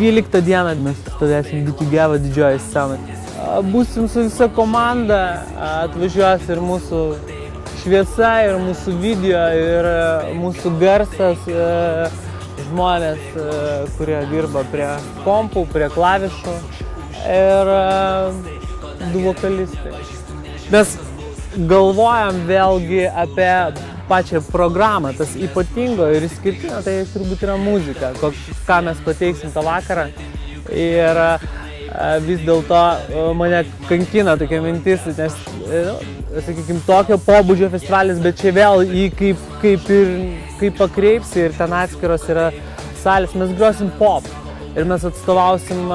12 dieną mes stovėsim Bitugeva didžioji scena. Būsim su visa komanda, atvažiuos ir mūsų šviesa, ir mūsų video, ir mūsų garsas, žmonės, kurie dirba prie kompų, prie klavišų ir 2 vokalistai. Mes galvojam vėlgi apie pačią programą, tas ypatingo ir išskirtinio, tai turbūt yra muzika, ką mes pateiksim tą vakarą. Ir vis dėlto mane kankina tokia mintis, nes, sakykime, tokio pobūdžio festivalis, bet čia vėl jį kaip pakreipsi ir ten atskiros yra salės, mes grosim pop. Ir mes atstovausim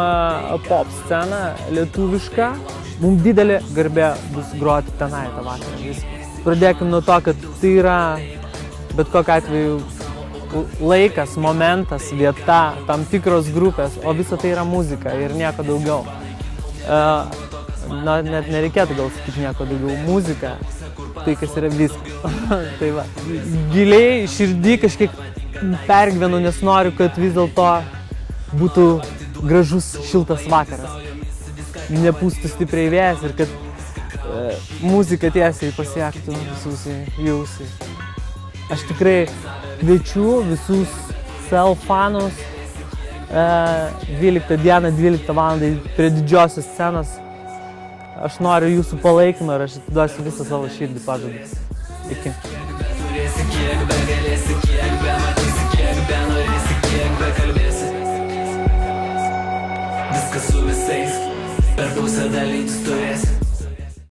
pop sceną, lietuvišką. Mums didelė garbė bus groti tenai tą vakarą. Pradėkim nuo to, kad tai yra bet kokiu atveju laikas, momentas, vieta, tam tikros grupės, o visa tai yra muzika ir nieko daugiau. Net nereikėtų gal sakyti nieko daugiau. Muzika, tai kas yra viskas. Tai va, giliai, širdį kažkiek pergyvenu, nes noriu, kad vis dėlto būtų gražus, šiltas vakaras. Nepūstų stipriai vėjas ir kad muzika tiesiai pasiektų visus į ausį. Aš tikrai kviečiu visus sel fanus 12 dieną, 12 valandą prie didžiosios scenos. Aš noriu jūsų palaikymą ir aš atiduosiu visą savo širdį, pažadu. Iki. Viskas su visais per pusę dalytis.